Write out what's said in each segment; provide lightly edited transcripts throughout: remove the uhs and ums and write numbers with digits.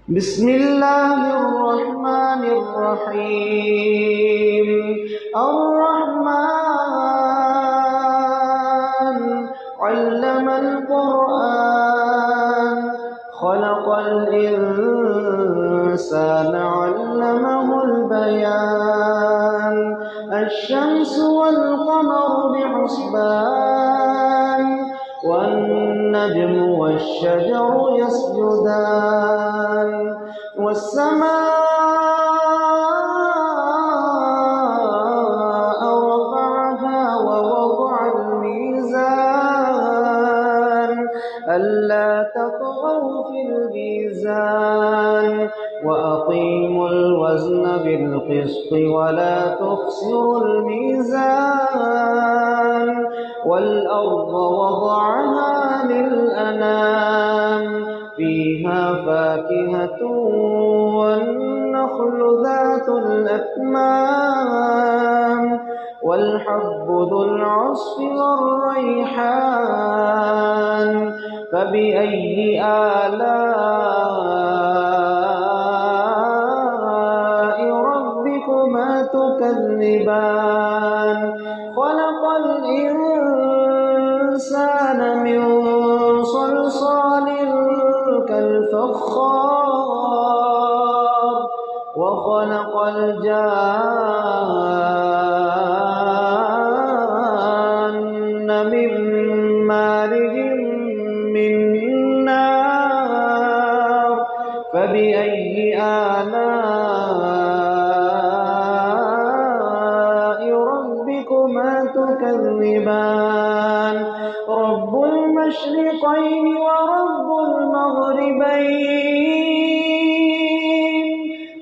بسم الله الرحمن الرحيم الرحمن علم القرآن خلق الإنسان علمه البيان الشمس والقمر بحسبان والنجم والشجر يسجدان والسماء رفعها ووضع الميزان ألا تطغوا في الميزان وأقيموا الوزن بالقسط ولا تخسروا الميزان والأرض وضعها للأنام فيها فاكهة والنخل ذات الأكمام والحب ذو العصف والريحان فبأي آلاء ربكما تكذبان خلق الإنسان من صلصال كالفخار وخلق الجان من مارج من نار فبأي آلاء ربكما تكذبان رب المشرقين ورب المغربين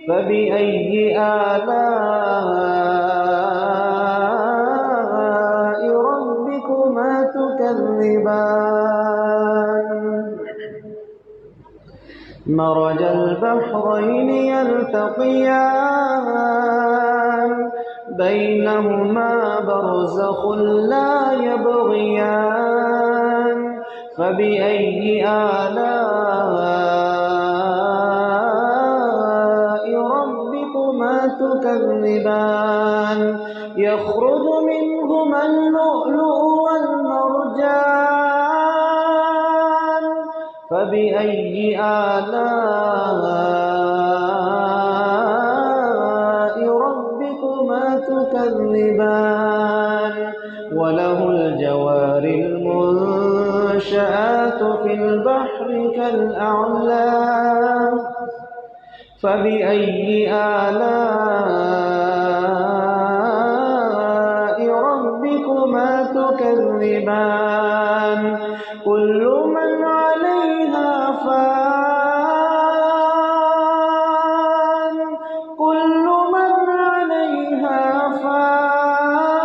فبأي آلاء ربكما تكذبان مرج البحرين يلتقيان بينهما برزخ لا يبغيان فبأي آلاء ربكما تكذبان يخرج منهما اللؤلؤ والمرجان فبأي آلاء ربكما تكذبان وله الجوار المنشآت في البحر كالأعلام فبأي آلاء ربكما تكذبان كل من عليها فان كل من عليها فان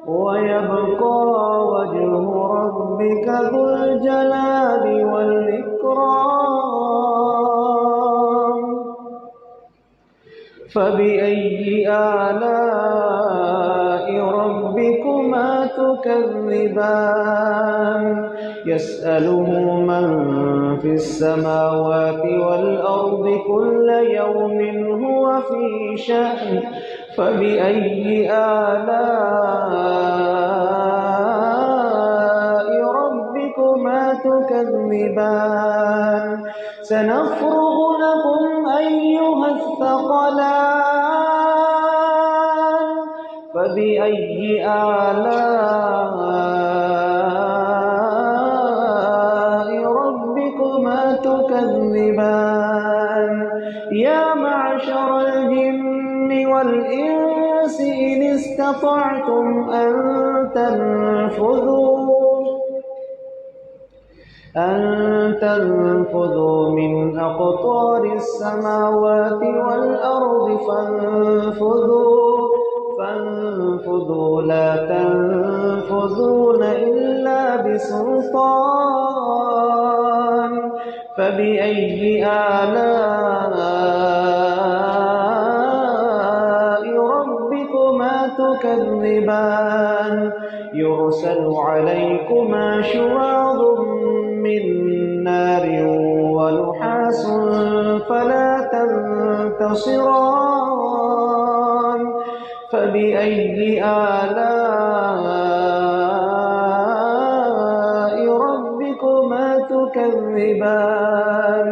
ويبقى وجه ربك ذو الجلال والإكرام فبأي آلاء ربكما تكذبان يسأله من في السماوات والأرض كل يوم هو في شأن فبأي آلاء ربكما تكذبان سنفرغ لكم أيها الثقلان فبأي آلاء ربكما تكذبان يا معشر الجن والإنس إن استطعتم أن تنفذوا من أقطار السماوات والأرض فانفذوا لا تنفذون إلا بسلطان فبأي آلاء ربكما تكذبان يرسل عليكما شواظ من نار ناس فلا تنتصران فبأي آلاء ربكما تكذبان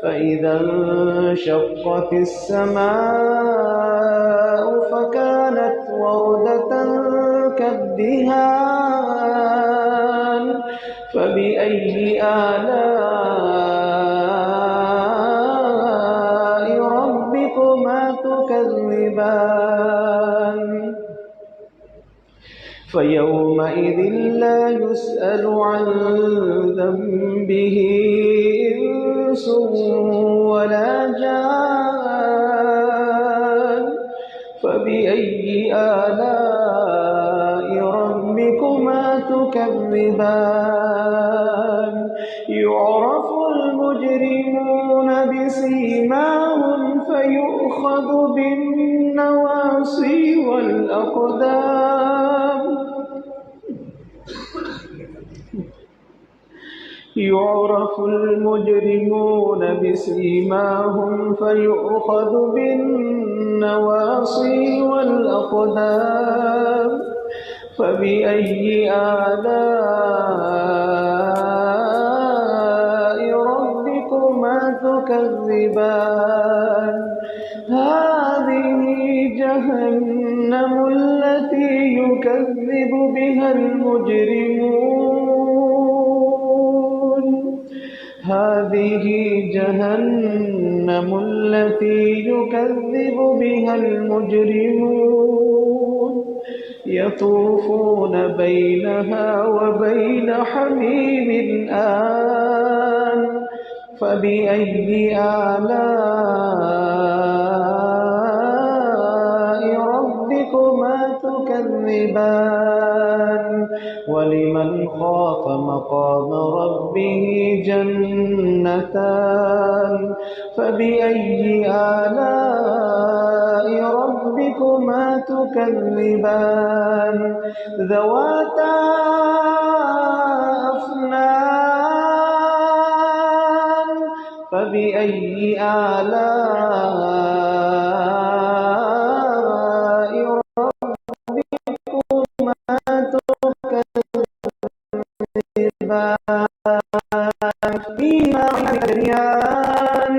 فإذا انشقت السماء فكانت وردة كالدهان فبأي آلاء ربكما تكذبان فيومئذ لا يسأل عن ذنبه إنس ولا جان فبأي آلاء ربكما تكذبان يعرف المجرمون بسيماهم فيؤخذ بالنواصي والأقدام يعرف المجرمون بسيماهم فيؤخذ بالنواصي والأقدام فبأي آلاء ربكما تكذبان هذه جهنم التي يكذب بها المجرمون هذه جهنم التي يكذب بها المجرمون يطوفون بينها وبين حميم آن فبأي آلاء ربكما تكذبان ولمن خاف مقام ربه جنتان فبأي آلاء ربكما تكذبان ذواتا أفنان فبأي آلاء ربكما تكذبان فيما عريان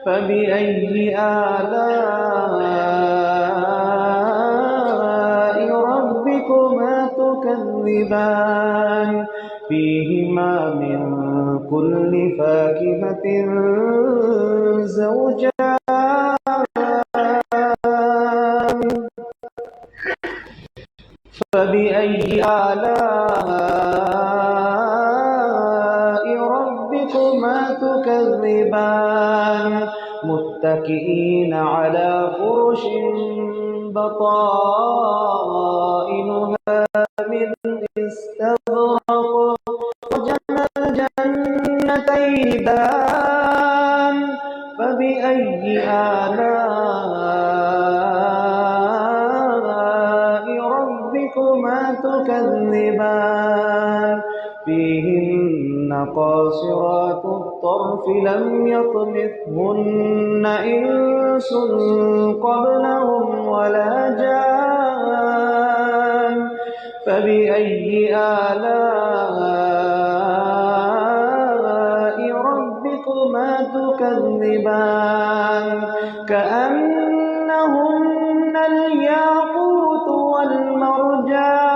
فبأي آلاء ربكما تكذبان فيهما من كل فاكهة زوجان فبأي آلاء ربكما تكذبان متكئين على فرش بطائنها من استبرق وجنى الجنتين دان فبأي آلاء ربكما تكذبان فيهن قاصرات الطرف لم يطمثهن إنس قبلهم ولا جان فبأي آلاء ربكما تكذبان كأنهن الياقوت والمرجان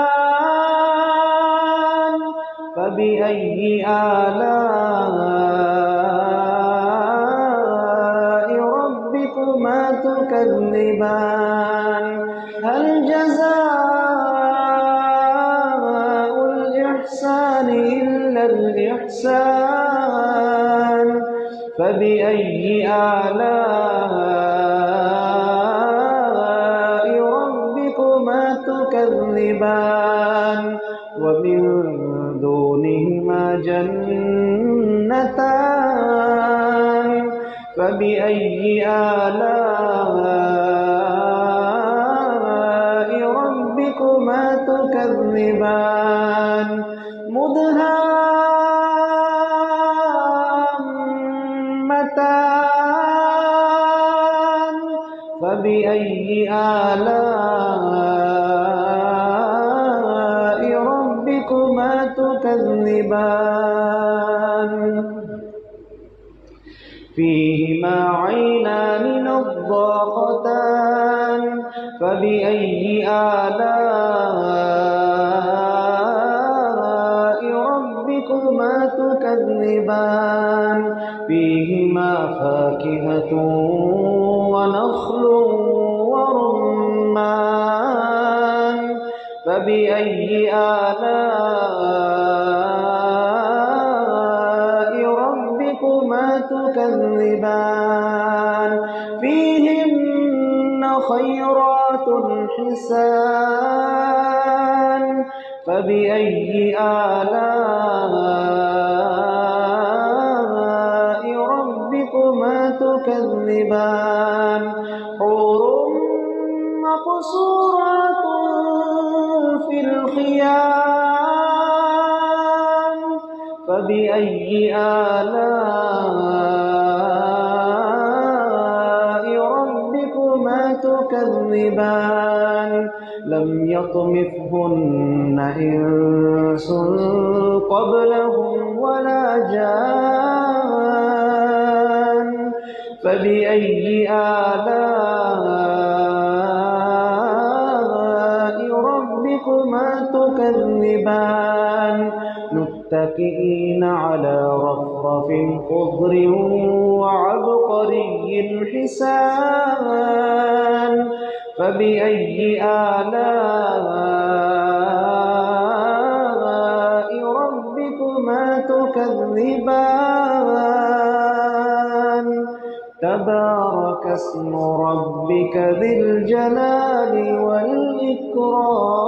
فبأي آلاء ربكما تكذبان هل جزاء الإحسان إلا الإحسان فبأي آلاء ربكما تكذبان ومن دونهما جنتان فبأي آلاء ربكما تكذبان مدهامتان فاكهتان فبأي آلاء ربكما تكذبان فيهما عينان نضاختان فبأي آلاء ربكما تكذبان فيهما فاكهة ونخل ورمان فبأي آلاء ربكما تكذبان فيهن خيرات حسان فبأي آلاء ربكما تكذبان حور مقصورات في الخيام فبأي آلاء ربكما تكذبان لم يطمثهن إنس قبلهم ولا جان فبأي آلاء ربكما تكذبان متكئين على رفرف خضر وعبقري حسان فبأي آلاء ربكما تكذبان تبارك اسم ربك ذي الجلال والإكرام